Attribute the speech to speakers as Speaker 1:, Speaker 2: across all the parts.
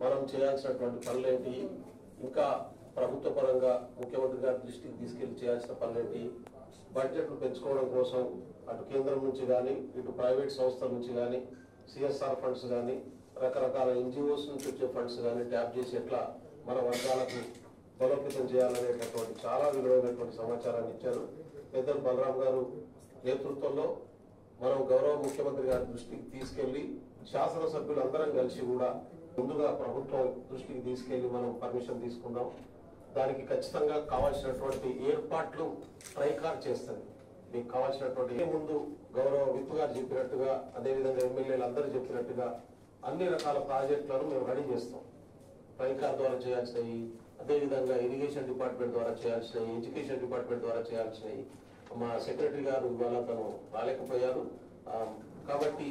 Speaker 1: మనం చేయాల్సినటువంటి పనులేంటి, ఇంకా ప్రభుత్వ పరంగా ముఖ్యమంత్రి గారి దృష్టికి తీసుకెళ్లి చేయాల్సిన పనులేంటి, బడ్జెట్లు పెంచుకోవడం కోసం అటు కేంద్రం నుంచి కానీ ఇటు ప్రైవేట్ సంస్థల నుంచి కానీ సిఎస్ఆర్ ఫండ్స్ కానీ రకరకాల ఎన్జిఓస్ నుంచి వచ్చే ఫండ్స్ కానీ ట్యాప్ చేసి ఎట్లా మన వర్గాలకు బలోపేతం చేయాలనేటటువంటి చాలా విలువైనటువంటి సమాచారాన్ని ఇచ్చారు. పెద్దలు బలరాం గారు నేతృత్వంలో మనం గౌరవ ముఖ్యమంత్రి గారి దృష్టికి తీసుకెళ్లి శాసనసభ్యులు అందరం కలిసి కూడా ముందుగా ప్రభుత్వం దృష్టికి తీసుకెళ్లి మనం పర్మిషన్ తీసుకుందాం. దానికి ఖచ్చితంగా కావాల్సినటువంటి ఏర్పాట్లు ట్రైకార్ చేస్తుంది. మీకు కావాల్సినటువంటి ముందు గౌరవ విప్ గారు చెప్పినట్టుగా, అదేవిధంగా ఎమ్మెల్యేలు అందరూ చెప్పినట్టుగా అన్ని రకాల ప్రాజెక్టులను మేము రెడీ చేస్తాం. ట్రైకార్ ద్వారా చేయాల్సినవి, అదేవిధంగా ఇరిగేషన్ డిపార్ట్మెంట్ ద్వారా చేయాల్సినవి, ఎడ్యుకేషన్ డిపార్ట్మెంట్ ద్వారా చేయాల్సినవి. మా సెక్రటరీ గారు ఇవాళ తను రాలేకపోయారు కాబట్టి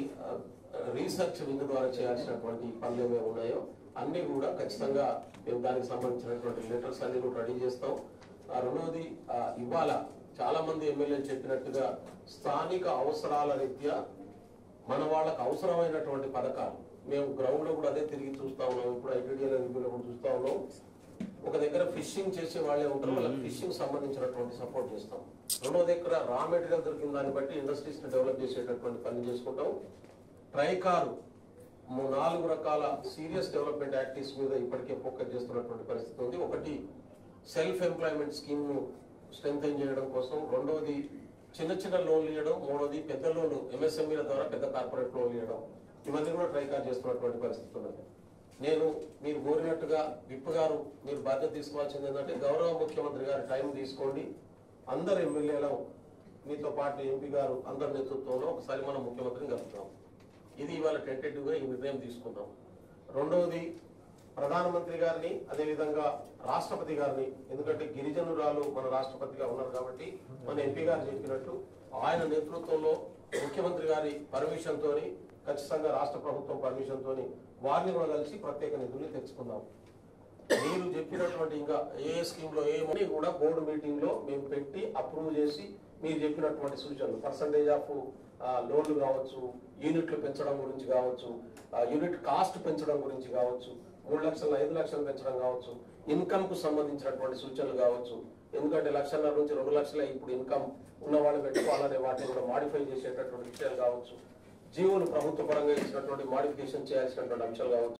Speaker 1: రీసెర్చ్ వింగ్ ద్వారా చేయాల్సినటువంటి పనులు ఏమేమి ఉన్నాయో అన్ని కూడా ఖచ్చితంగా మేము దానికి సంబంధించినటువంటి లెటర్స్ అన్ని కూడా రెడీ చేస్తాం. రెండవది, ఇవాళ చాలా మంది ఎమ్మెల్యేలు చెప్పినట్టుగా స్థానిక అవసరాల రీత్యా మన వాళ్ళకు అవసరమైనటువంటి పథకాలు మేము గ్రౌండ్ లో కూడా అదే తిరిగి చూస్తా ఉన్నాం. ఇప్పుడు ఐటీడీఎల్ రివ్యూలో కూడా చూస్తా ఉన్నాం. ఒక దగ్గర ఫిషింగ్ చేసే వాళ్ళే ఉంటారు, వాళ్ళకి ఫిషింగ్ సంబంధించినటువంటి సపోర్ట్ చేస్తాం. రెండో దగ్గర రా మెటీరియల్ దొరికిన దాన్ని బట్టి ఇండస్ట్రీస్ ని డెవలప్ చేసేటటువంటి పని చేసుకుంటాం. ట్రైకారు 4 రకాల సీరియస్ డెవలప్మెంట్ యాక్టివిటీస్ మీద ఇప్పటికే ఫోకస్ చేస్తున్నటువంటి పరిస్థితి ఉంది. ఒకటి, సెల్ఫ్ ఎంప్లాయ్మెంట్ స్కీమ్ ను స్ట్రెంథెన్ చేయడం కోసం. రెండవది, చిన్న చిన్న లోన్లు ఇవ్వడం. మూడవది, పెద్ద లోన్లు ఎంఎస్ఎంఈల ద్వారా పెద్ద కార్పొరేట్ లోన్లు ఇవ్వడం. ఇవన్నీ కూడా ట్రైకార్ చేస్తున్నటువంటి పరిస్థితి ఉన్నది. నేను మీరు కోరినట్టుగా విప్ గారు మీరు బాధ్యత తీసుకోవాల్సింది ఏంటంటే, గౌరవ ముఖ్యమంత్రి గారు టైం తీసుకోండి, అందరు ఎమ్మెల్యేల మీతో పాటు ఎంపీ గారు అందరి నేతృత్వంలో ఒకసారి మనం ముఖ్యమంత్రిని కలుపుతాం. ఇది ఇవాళ టెంటేటివ్ గా ఈ నిర్ణయం తీసుకుందాం. రెండవది, ప్రధానమంత్రి గారిని అదేవిధంగా రాష్ట్రపతి గారిని, ఎందుకంటే గిరిజనురాలు మన రాష్ట్రపతిగా ఉన్నారు కాబట్టి మన ఎంపీ గారు చెప్పినట్టు ఆయన నేతృత్వంలో ముఖ్యమంత్రి గారి పర్మిషన్ తోని, ఖచ్చితంగా రాష్ట్ర ప్రభుత్వం పర్మిషన్ తోని వారిని కూడా కలిసి ప్రత్యేక నిధుల్ని తెచ్చుకుందాం. మీరు చెప్పినటువంటి ఇంకా ఏ స్కీమ్ లో ఏమని కూడా బోర్డు మీటింగ్ లో మేము పెట్టి అప్రూవ్ చేసి మీరు చెప్పినటువంటి సూచనలు, పర్సంటేజ్ ఆఫ్ లోన్లు కావచ్చు, యూనిట్లు పెంచడం గురించి కావచ్చు, యూనిట్ కాస్ట్ పెంచడం గురించి కావచ్చు, 3 లక్షలు 5 లక్షలు పెంచడం కావచ్చు, ఇన్కమ్ కు సంబంధించినటువంటి సూచనలు కావచ్చు. ఎందుకంటే 1.5 లక్షల నుంచి 2 లక్షలే ఇప్పుడు ఇన్కమ్ ఉన్న వాళ్ళు పెట్టుకోవాలనే వాటిని కూడా మాడిఫై చేసేటటువంటి విషయాలు కావచ్చు, జీవోలు ప్రభుత్వ పరంగా ఇచ్చినటువంటి మాడిఫికేషన్ చేయాల్సినటువంటి అంశాలు కావచ్చు.